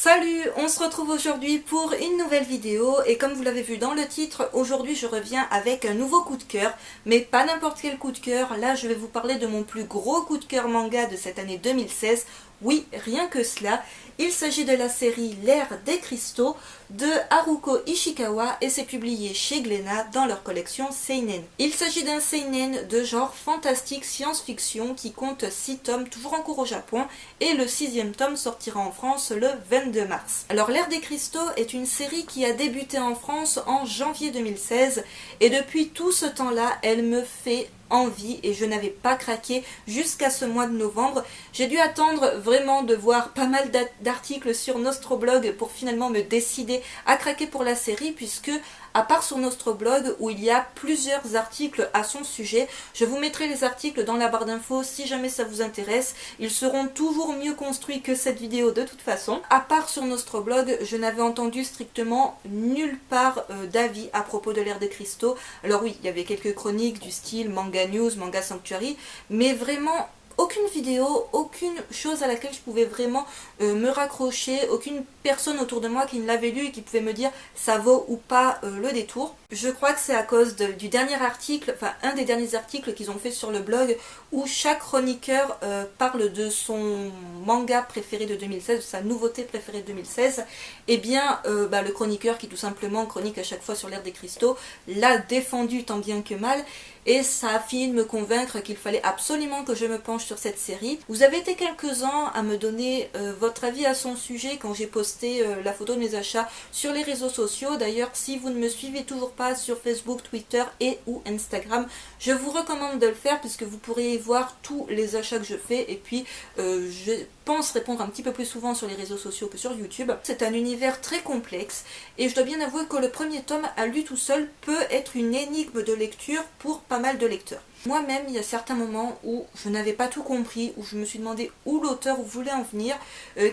Salut, on se retrouve aujourd'hui pour une nouvelle vidéo et comme vous l'avez vu dans le titre, aujourd'hui je reviens avec un nouveau coup de cœur, mais pas n'importe quel coup de cœur. Là je vais vous parler de mon plus gros coup de cœur manga de cette année 2016. Oui, rien que cela. Il s'agit de la série L'Ère des Cristaux de Haruko Ishikawa et c'est publié chez Glénat dans leur collection Seinen. Il s'agit d'un seinen de genre fantastique science-fiction qui compte 6 tomes, toujours en cours au Japon, et le 6e tome sortira en France le 22 mars. Alors L'Ère des Cristaux est une série qui a débuté en France en janvier 2016 et depuis tout ce temps-là, elle me fait envie et je n'avais pas craqué jusqu'à ce mois de novembre. J'ai dû attendre vraiment de voir pas mal d'articles sur Nostroblog pour finalement me décider à craquer pour la série, puisque à part sur Nostroblog où il y a plusieurs articles à son sujet, je vous mettrai les articles dans la barre d'infos si jamais ça vous intéresse. Ils seront toujours mieux construits que cette vidéo de toute façon. À part sur Nostroblog, je n'avais entendu strictement nulle part d'avis à propos de l'Ère des Cristaux. Alors oui, il y avait quelques chroniques du style Manga News, Manga Sanctuary, mais vraiment aucune vidéo, aucune chose à laquelle je pouvais vraiment me raccrocher, aucune personne autour de moi qui ne l'avait lu et qui pouvait me dire ça vaut ou pas le détour. Je crois que c'est à cause du dernier article, enfin un des derniers articles qu'ils ont fait sur le blog où chaque chroniqueur parle de son manga préféré de 2016, de sa nouveauté préférée de 2016, et bien le chroniqueur qui tout simplement chronique à chaque fois sur l'Ère des Cristaux l'a défendu tant bien que mal. Et ça a fini de me convaincre qu'il fallait absolument que je me penche sur cette série. Vous avez été quelques-uns à me donner votre avis à son sujet quand j'ai posté la photo de mes achats sur les réseaux sociaux. D'ailleurs, si vous ne me suivez toujours pas sur Facebook, Twitter et ou Instagram, je vous recommande de le faire puisque vous pourrez voir tous les achats que je fais. Et puis, je pense répondre un petit peu plus souvent sur les réseaux sociaux que sur YouTube. C'est un univers très complexe et je dois bien avouer que le premier tome à lui tout seul peut être une énigme de lecture pour pas mal de lecteurs. Moi-même, il y a certains moments où je n'avais pas tout compris, où je me suis demandé où l'auteur voulait en venir,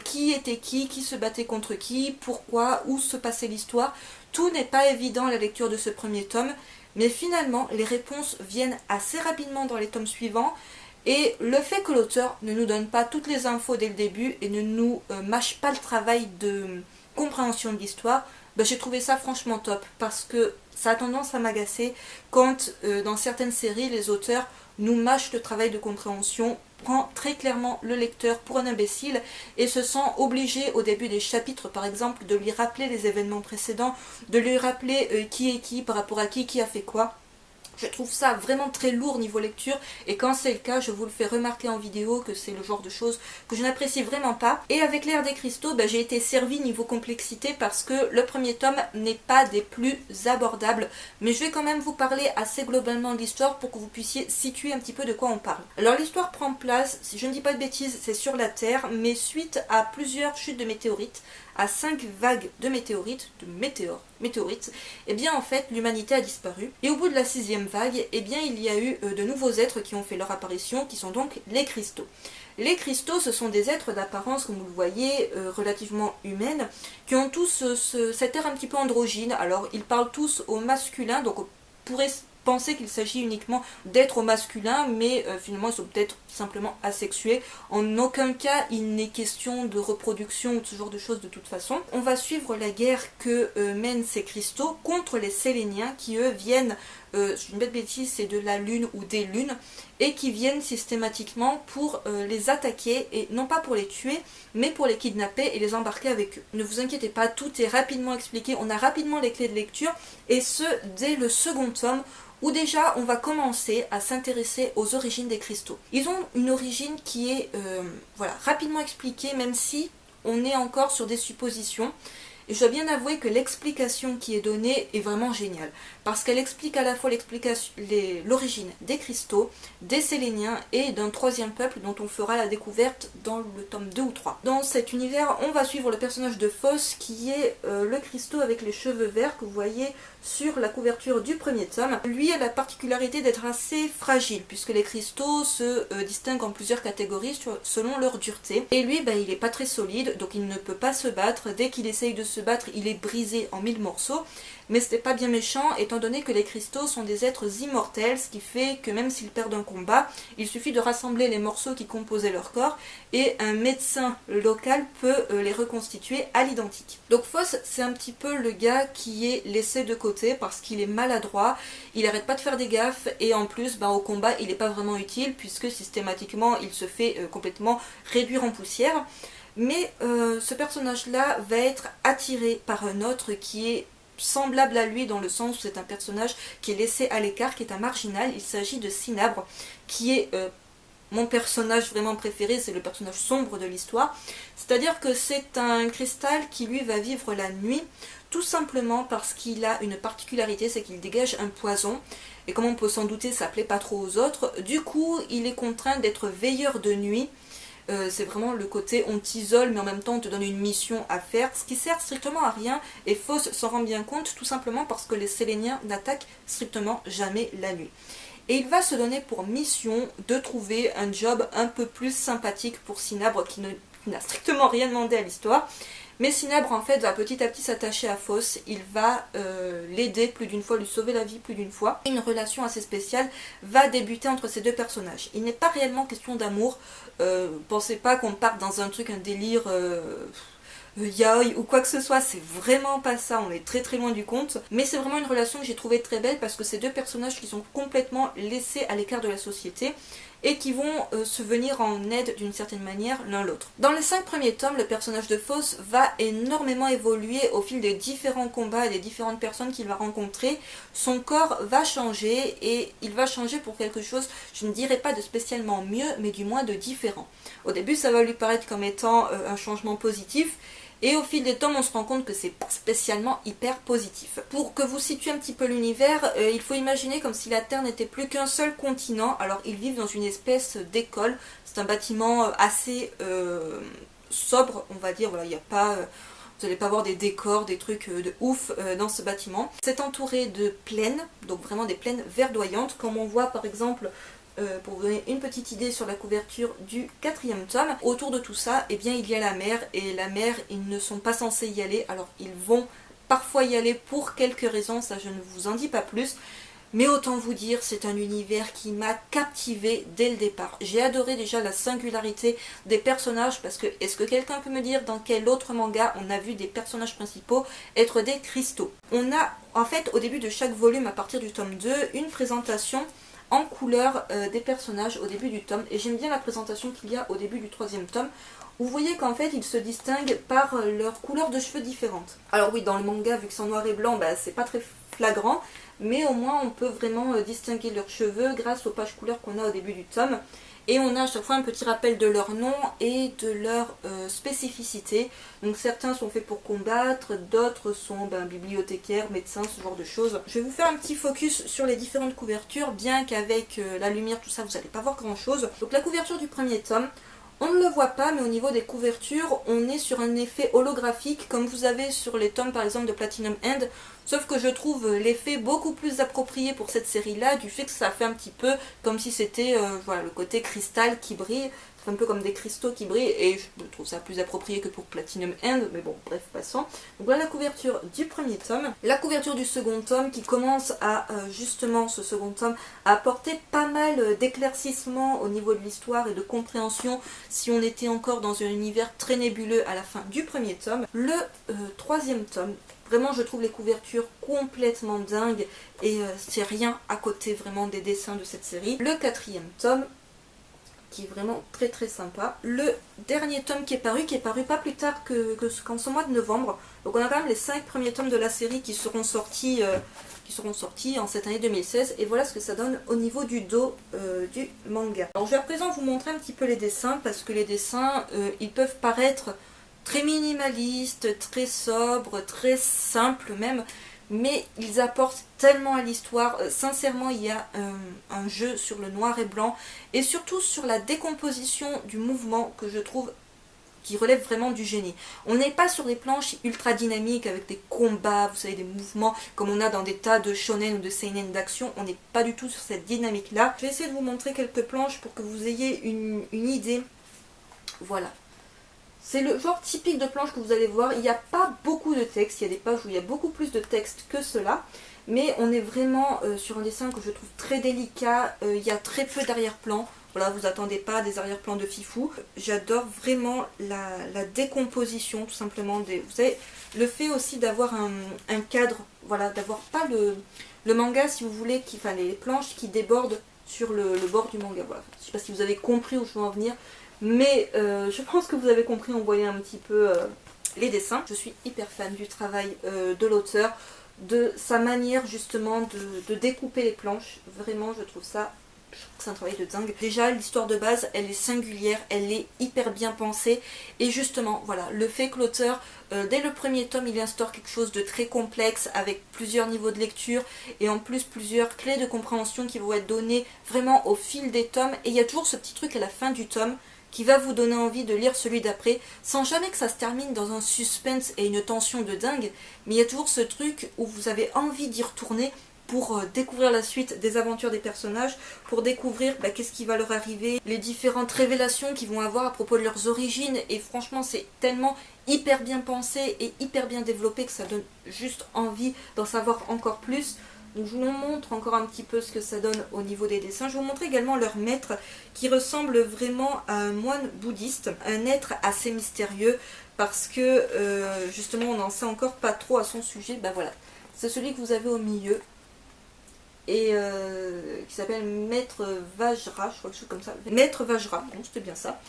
qui était qui se battait contre qui, pourquoi, où se passait l'histoire. Tout n'est pas évident à la lecture de ce premier tome, mais finalement, les réponses viennent assez rapidement dans les tomes suivants. Et le fait que l'auteur ne nous donne pas toutes les infos dès le début et ne nous mâche pas le travail de compréhension de l'histoire, j'ai trouvé ça franchement top parce que ça a tendance à m'agacer quand dans certaines séries les auteurs nous mâchent le travail de compréhension, prend très clairement le lecteur pour un imbécile et se sent obligé au début des chapitres par exemple de lui rappeler les événements précédents, de lui rappeler qui est qui par rapport à qui a fait quoi. Je trouve ça vraiment très lourd niveau lecture et quand c'est le cas, je vous le fais remarquer en vidéo que c'est le genre de choses que je n'apprécie vraiment pas. Et avec l'Ère des Cristaux, j'ai été servie niveau complexité parce que le premier tome n'est pas des plus abordables. Mais je vais quand même vous parler assez globalement de l'histoire pour que vous puissiez situer un petit peu de quoi on parle. Alors l'histoire prend place, si je ne dis pas de bêtises, c'est sur la Terre, mais suite à plusieurs chutes de météorites, à 5 vagues de météorites, et bien en fait l'humanité a disparu. Et au bout de la 6e vague, et bien il y a eu de nouveaux êtres qui ont fait leur apparition, qui sont donc les cristaux. Les cristaux, ce sont des êtres d'apparence, comme vous le voyez, relativement humaine, qui ont tous cet air un petit peu androgyne. Alors ils parlent tous au masculin, donc on pourrait penser qu'il s'agit uniquement d'êtres au masculin, mais finalement ils sont peut-être simplement asexués. En aucun cas il n'est question de reproduction ou de ce genre de choses de toute façon. On va suivre la guerre que mènent ces cristaux contre les Séléniens qui eux viennent, une bête bêtise, c'est de la lune ou des lunes, et qui viennent systématiquement pour les attaquer, et non pas pour les tuer, mais pour les kidnapper et les embarquer avec eux. Ne vous inquiétez pas, tout est rapidement expliqué, on a rapidement les clés de lecture, et ce, dès le second tome, où déjà on va commencer à s'intéresser aux origines des cristaux. Ils ont une origine qui est rapidement expliquée, même si on est encore sur des suppositions. Et je dois bien avouer que l'explication qui est donnée est vraiment géniale, parce qu'elle explique à la fois l'origine des cristaux, des Séléniens et d'un troisième peuple dont on fera la découverte dans le tome 2 ou 3. Dans cet univers, on va suivre le personnage de Phos, qui est le cristaux avec les cheveux verts que vous voyez sur la couverture du premier tome. Lui a la particularité d'être assez fragile, puisque les cristaux se distinguent en plusieurs catégories selon leur dureté. Et lui, il n'est pas très solide, donc il ne peut pas se battre. Dès qu'il essaye de se se battre, il est brisé en 1000 morceaux. Mais c'était pas bien méchant, étant donné que les cristaux sont des êtres immortels, ce qui fait que même s'ils perdent un combat, il suffit de rassembler les morceaux qui composaient leur corps et un médecin local peut les reconstituer à l'identique. Donc Phos, c'est un petit peu le gars qui est laissé de côté parce qu'il est maladroit, il arrête pas de faire des gaffes et en plus au combat il n'est pas vraiment utile puisque systématiquement il se fait complètement réduire en poussière. Mais ce personnage-là va être attiré par un autre qui est semblable à lui dans le sens où c'est un personnage qui est laissé à l'écart, qui est un marginal. Il s'agit de Cinabre, qui est mon personnage vraiment préféré, c'est le personnage sombre de l'histoire. C'est-à-dire que c'est un cristal qui lui va vivre la nuit, tout simplement parce qu'il a une particularité, c'est qu'il dégage un poison. Et comme on peut s'en douter, ça plaît pas trop aux autres. Du coup, il est contraint d'être veilleur de nuit. C'est vraiment le côté on t'isole mais en même temps on te donne une mission à faire, ce qui sert strictement à rien et Phos s'en rend bien compte tout simplement parce que les Séléniens n'attaquent strictement jamais la nuit. Et il va se donner pour mission de trouver un job un peu plus sympathique pour Cinabre qui n'a strictement rien demandé à l'histoire. Mais Cinabre en fait va petit à petit s'attacher à Phos, il va l'aider plus d'une fois, lui sauver la vie plus d'une fois. Une relation assez spéciale va débuter entre ces deux personnages. Il n'est pas réellement question d'amour, pensez pas qu'on parte dans un truc, un délire yaoi ou quoi que ce soit, c'est vraiment pas ça, on est très très loin du compte. Mais c'est vraiment une relation que j'ai trouvée très belle parce que c'est deux personnages qui sont complètement laissés à l'écart de la société et qui vont se venir en aide d'une certaine manière l'un l'autre. Dans les 5 premiers tomes, le personnage de Phos va énormément évoluer au fil des différents combats et des différentes personnes qu'il va rencontrer. Son corps va changer et il va changer pour quelque chose, je ne dirais pas de spécialement mieux, mais du moins de différent. Au début, ça va lui paraître comme étant un changement positif. Et au fil des tomes, on se rend compte que c'est pas spécialement hyper positif. Pour que vous situez un petit peu l'univers, il faut imaginer comme si la Terre n'était plus qu'un seul continent. Alors ils vivent dans une espèce d'école. C'est un bâtiment assez sobre, on va dire. Voilà, il n'y a pas, vous n'allez pas voir des décors, des trucs de ouf dans ce bâtiment. C'est entouré de plaines, donc vraiment des plaines verdoyantes, comme on voit par exemple. Pour vous donner une petite idée sur la couverture du 4e tome, autour de tout ça, eh bien, il y a la mer, et la mer, ils ne sont pas censés y aller, alors ils vont parfois y aller pour quelques raisons, ça je ne vous en dis pas plus, mais autant vous dire, c'est un univers qui m'a captivée dès le départ. J'ai adoré déjà la singularité des personnages, parce que, est-ce que quelqu'un peut me dire dans quel autre manga on a vu des personnages principaux être des cristaux? On a, en fait, au début de chaque volume, à partir du tome 2, une présentation en couleur des personnages au début du tome, et j'aime bien la présentation qu'il y a au début du 3e tome, où vous voyez qu'en fait ils se distinguent par leur couleur de cheveux différentes. Alors oui, dans le manga, vu que c'est en noir et blanc, c'est pas très flagrant, mais au moins on peut vraiment distinguer leurs cheveux grâce aux pages couleurs qu'on a au début du tome. Et on a à chaque fois un petit rappel de leur nom et de leur spécificité. Donc certains sont faits pour combattre, d'autres sont bibliothécaires, médecins, ce genre de choses. Je vais vous faire un petit focus sur les différentes couvertures, bien qu'avec la lumière, tout ça, vous n'allez pas voir grand chose. Donc la couverture du 1er tome, on ne le voit pas, mais au niveau des couvertures, on est sur un effet holographique, comme vous avez sur les tomes par exemple de Platinum End, sauf que je trouve l'effet beaucoup plus approprié pour cette série-là, du fait que ça fait un petit peu comme si c'était voilà, le côté cristal qui brille, c'est un peu comme des cristaux qui brillent, et je trouve ça plus approprié que pour Platinum End, mais bon, bref, passons. Donc voilà la couverture du 1er tome. La couverture du 2e tome qui commence à, justement, ce 2e tome, à apporter pas mal d'éclaircissements au niveau de l'histoire et de compréhension si on était encore dans un univers très nébuleux à la fin du 1er tome. Le 3e tome, vraiment je trouve les couvertures complètement dingues et c'est rien à côté vraiment des dessins de cette série. Le 4e tome, qui est vraiment très très sympa. Le dernier tome qui est paru pas plus tard qu'en ce mois de novembre. Donc on a quand même les 5 premiers tomes de la série qui seront sortis en cette année 2016. Et voilà ce que ça donne au niveau du dos du manga. Alors je vais à présent vous montrer un petit peu les dessins, parce que les dessins, ils peuvent paraître très minimalistes, très sobres, très simples même, mais ils apportent tellement à l'histoire. Sincèrement, il y a un jeu sur le noir et blanc, et surtout sur la décomposition du mouvement que je trouve qui relève vraiment du génie. On n'est pas sur des planches ultra dynamiques avec des combats, vous savez, des mouvements comme on a dans des tas de shonen ou de seinen d'action. On n'est pas du tout sur cette dynamique-là. Je vais essayer de vous montrer quelques planches pour que vous ayez une idée. Voilà. C'est le genre typique de planche que vous allez voir. Il n'y a pas beaucoup de texte, il y a des pages où il y a beaucoup plus de texte que cela. Mais on est vraiment sur un dessin que je trouve très délicat. Il y a très peu d'arrière-plan. Voilà, vous attendez pas des arrière-plans de fifou. J'adore vraiment la décomposition tout simplement. Vous savez, le fait aussi d'avoir un cadre, voilà, d'avoir pas le manga si vous voulez, enfin les planches qui débordent sur le bord du manga. Voilà. Je sais pas si vous avez compris où je veux en venir, mais je pense que vous avez compris en voyant un petit peu les dessins. Je suis hyper fan du travail de l'auteur, de sa manière justement de découper les planches. Vraiment, je trouve que c'est un travail de dingue. Déjà, l'histoire de base, elle est singulière, elle est hyper bien pensée. Et justement, voilà, le fait que l'auteur, dès le premier tome, il instaure quelque chose de très complexe, avec plusieurs niveaux de lecture, et en plus plusieurs clés de compréhension qui vont être données vraiment au fil des tomes. Et il y a toujours ce petit truc à la fin du tome, qui va vous donner envie de lire celui d'après, sans jamais que ça se termine dans un suspense et une tension de dingue, mais il y a toujours ce truc où vous avez envie d'y retourner pour découvrir la suite des aventures des personnages, pour découvrir qu'est-ce qui va leur arriver, les différentes révélations qu'ils vont avoir à propos de leurs origines, et franchement c'est tellement hyper bien pensé et hyper bien développé que ça donne juste envie d'en savoir encore plus. Donc je vous montre encore un petit peu ce que ça donne au niveau des dessins. Je vous montre également leur maître qui ressemble vraiment à un moine bouddhiste, un être assez mystérieux parce que justement on n'en sait encore pas trop à son sujet. Voilà, c'est celui que vous avez au milieu et qui s'appelle Maître Vajra, je crois que c'est comme ça. Maître Vajra, donc c'était bien ça.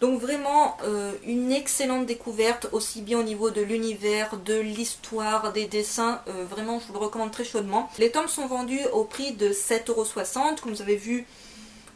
Donc vraiment une excellente découverte, aussi bien au niveau de l'univers, de l'histoire, des dessins, vraiment je vous le recommande très chaudement. Les tomes sont vendus au prix de 7,60 €, comme vous avez vu,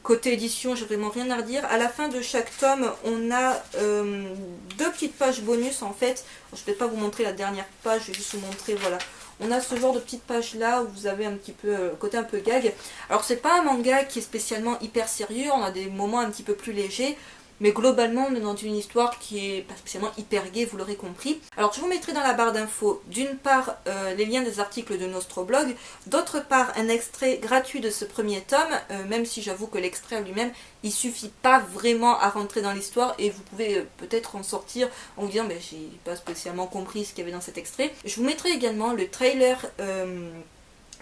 côté édition, j'ai vraiment rien à redire. À la fin de chaque tome, on a deux petites pages bonus en fait. Je ne vais pas vous montrer la dernière page, je vais juste vous montrer, voilà. On a ce genre de petites pages là où vous avez un petit peu côté un peu gag. Alors c'est pas un manga qui est spécialement hyper sérieux, on a des moments un petit peu plus légers. Mais globalement, on est dans une histoire qui est pas spécialement hyper gaie, vous l'aurez compris. Alors je vous mettrai dans la barre d'infos, d'une part, les liens des articles de Nostroblog, d'autre part, un extrait gratuit de ce premier tome, même si j'avoue que l'extrait lui-même, il suffit pas vraiment à rentrer dans l'histoire, et vous pouvez peut-être en sortir en vous disant, j'ai pas spécialement compris ce qu'il y avait dans cet extrait. Je vous mettrai également le trailer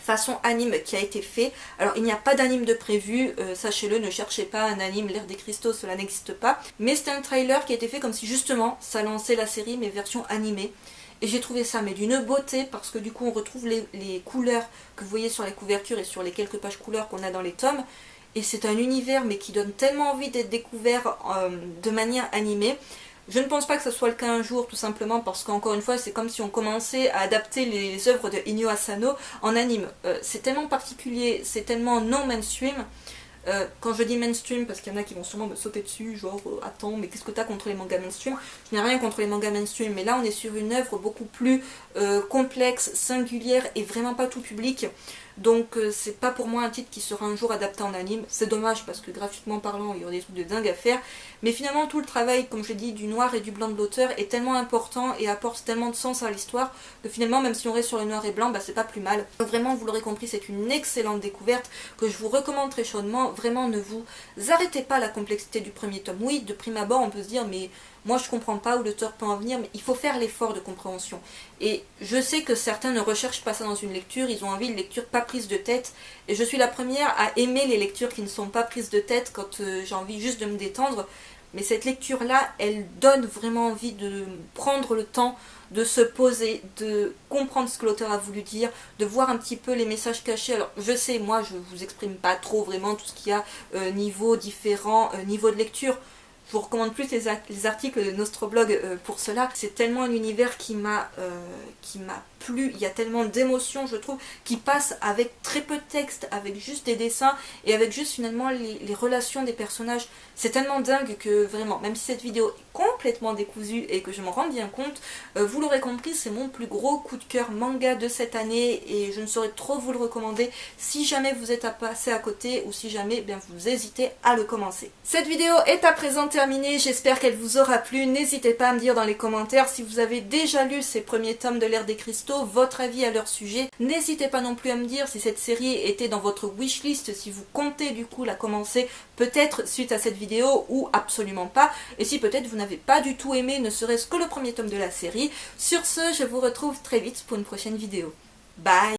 façon anime qui a été fait. Alors il n'y a pas d'anime de prévu, sachez-le, ne cherchez pas un anime, l'ère des cristaux, cela n'existe pas. Mais c'est un trailer qui a été fait comme si justement ça lançait la série mais version animée. Et j'ai trouvé ça mais d'une beauté parce que du coup on retrouve les couleurs que vous voyez sur la couverture et sur les quelques pages couleurs qu'on a dans les tomes. Et c'est un univers mais qui donne tellement envie d'être découvert de manière animée. Je ne pense pas que ce soit le cas un jour, tout simplement parce qu'encore une fois, c'est comme si on commençait à adapter les œuvres de Inyo Asano en anime. C'est tellement particulier, c'est tellement non mainstream. Quand je dis mainstream, parce qu'il y en a qui vont sûrement me sauter dessus, genre attends, mais qu'est-ce que t'as contre les mangas mainstream? Je n'ai rien contre les mangas mainstream, mais là on est sur une œuvre beaucoup plus complexe, singulière et vraiment pas tout public. Donc c'est pas pour moi un titre qui sera un jour adapté en anime. C'est dommage parce que graphiquement parlant, il y aurait des trucs de dingue à faire. Mais finalement tout le travail, comme je l'ai dit, du noir et du blanc de l'auteur est tellement important et apporte tellement de sens à l'histoire que finalement même si on reste sur le noir et blanc, c'est pas plus mal. Donc vraiment, vous l'aurez compris, c'est une excellente découverte que je vous recommande très chaudement. Vraiment, ne vous arrêtez pas à la complexité du premier tome. Oui, de prime abord on peut se dire mais moi je comprends pas où l'auteur peut en venir, mais il faut faire l'effort de compréhension. Et je sais que certains ne recherchent pas ça dans une lecture, ils ont envie de lecture pas prise de tête. Et je suis la première à aimer les lectures qui ne sont pas prises de tête quand j'ai envie juste de me détendre. Mais cette lecture-là, elle donne vraiment envie de prendre le temps de se poser, de comprendre ce que l'auteur a voulu dire, de voir un petit peu les messages cachés. Alors je sais, moi je vous exprime pas trop vraiment tout ce qu'il y a niveau différent, niveau de lecture. Je vous recommande plus les articles de Nostroblog pour cela. C'est tellement un univers qui m'a plu. Il y a tellement d'émotions, je trouve, qui passent avec très peu de texte, avec juste des dessins et avec juste finalement les relations des personnages. C'est tellement dingue que vraiment, même si cette vidéo est complètement décousue et que je m'en rends bien compte, vous l'aurez compris, c'est mon plus gros coup de cœur manga de cette année et je ne saurais trop vous le recommander si jamais vous êtes à passer à côté ou si jamais vous hésitez à le commencer. Cette vidéo est à présent terminée, j'espère qu'elle vous aura plu. N'hésitez pas à me dire dans les commentaires si vous avez déjà lu ces premiers tomes de l'ère des cristaux, votre avis à leur sujet. N'hésitez pas non plus à me dire si cette série était dans votre wishlist, si vous comptez du coup la commencer peut-être suite à cette vidéo ou absolument pas, et si peut-être vous n'avez pas du tout aimé ne serait-ce que le premier tome de la série. Sur ce, je vous retrouve très vite pour une prochaine vidéo. Bye!